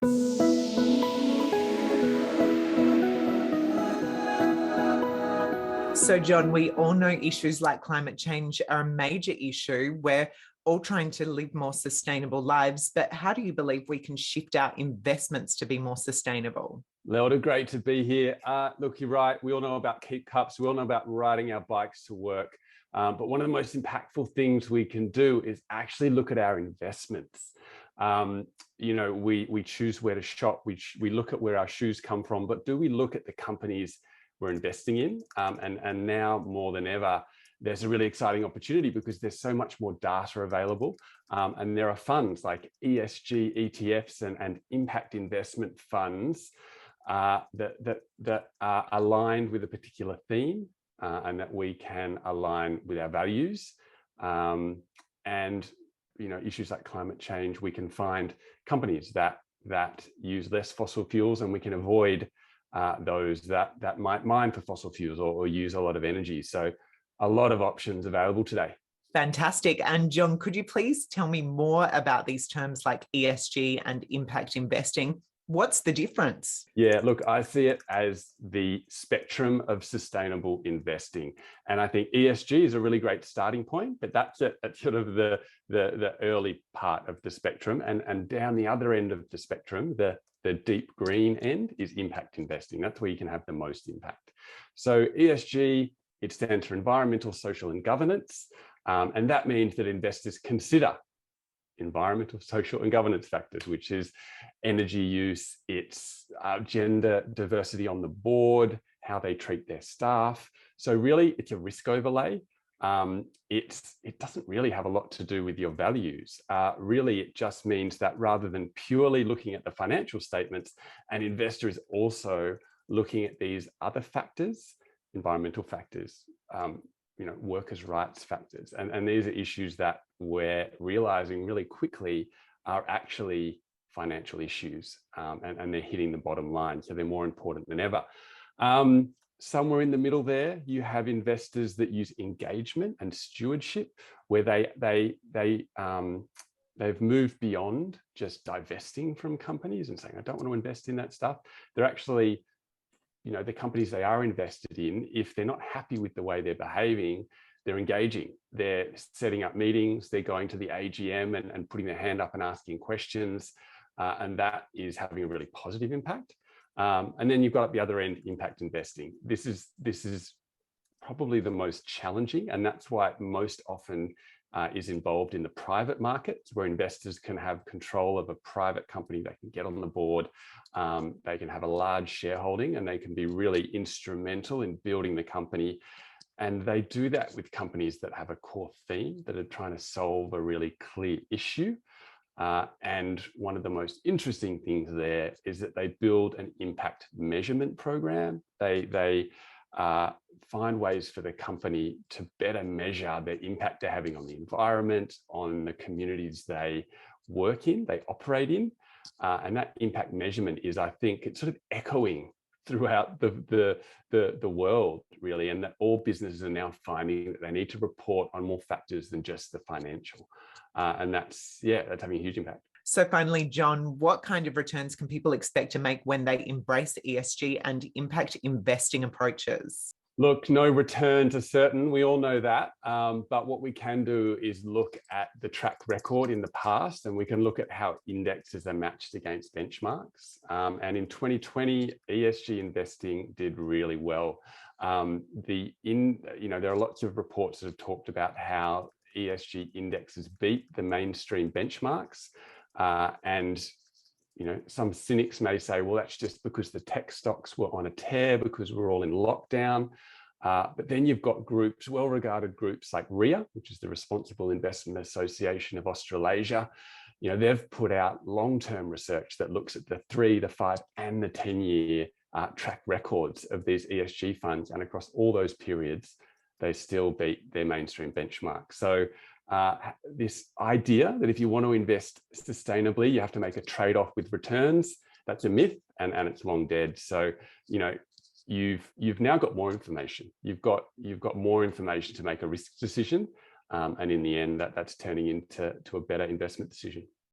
So, John, we all know issues like climate change are a major issue. We're all trying to live more sustainable lives, but how do you believe we can shift our investments to be more sustainable? Lelda, great to be here. Look, you're right. We all know about keep cups. We all know about riding our bikes to work. But one of the most impactful things we can do is actually look at our investments. We choose where to shop. We look at where our shoes come from, but do we look at the companies we're investing in? And now more than ever, there's a really exciting opportunity because there's so much more data available. And there are funds like ESG ETFs and impact investment funds that are aligned with a particular theme and that we can align with our values. And issues like climate change, we can find companies that use less fossil fuels, and we can avoid those that might mine for fossil fuels or use a lot of energy. So a lot of options available today. Fantastic. And John, could you please tell me more about these terms like ESG and impact investing? What's the difference? Yeah, look, I see it as the spectrum of sustainable investing. And I think ESG is a really great starting point, but that's at sort of the early part of the spectrum. And down the other end of the spectrum, the deep green end is impact investing. That's where you can have the most impact. So ESG, it stands for environmental, social, and governance. And that means that investors consider environmental, social, and governance factors, which is energy use, it's gender diversity on the board, how they treat their staff. So really, it's a risk overlay. It doesn't really have a lot to do with your values. Really, it just means that rather than purely looking at the financial statements, an investor is also looking at these other factors, environmental factors, workers' rights factors. And these are issues that we're realizing really quickly are actually financial issues, and they're hitting the bottom line. So they're more important than ever. Somewhere in the middle there, you have investors that use engagement and stewardship, where they've moved beyond just divesting from companies and saying, I don't want to invest in that stuff. They're actually, the companies they are invested in, if they're not happy with the way they're behaving, they're engaging. They're setting up meetings, they're going to the AGM and putting their hand up and asking questions. And that is having a really positive impact. And then you've got at the other end, impact investing. This is probably the most challenging, and that's why it most often is involved in the private markets, where investors can have control of a private company. They can get on the board, they can have a large shareholding, and they can be really instrumental in building the company. And they do that with companies that have a core theme, that are trying to solve a really clear issue. And one of the most interesting things there is that they build an impact measurement program. They find ways for the company to better measure the impact they're having on the environment, on the communities they work in, they operate in. And that impact measurement is, I think, it's sort of echoing throughout the world, really, and that all businesses are now finding that they need to report on more factors than just the financial. And that's having a huge impact. So finally, John, what kind of returns can people expect to make when they embrace ESG and impact investing approaches? Look, no returns are certain. We all know that. But what we can do is look at the track record in the past, and we can look at how indexes are matched against benchmarks. And in 2020, ESG investing did really well. There are lots of reports that have talked about how ESG indexes beat the mainstream benchmarks. And some cynics may say, well, that's just because the tech stocks were on a tear because we're all in lockdown. But then you've got groups, well-regarded groups like RIA, which is the Responsible Investment Association of Australasia. They've put out long-term research that looks at the 3, the 5, and the 10-year track records of these ESG funds. And across all those periods, they still beat their mainstream benchmark. So this idea that if you want to invest sustainably, you have to make a trade-off with returns, that's a myth, and it's long dead. So, you've now got more information. You've got more information to make a risk decision. And in the end, that's turning into a better investment decision.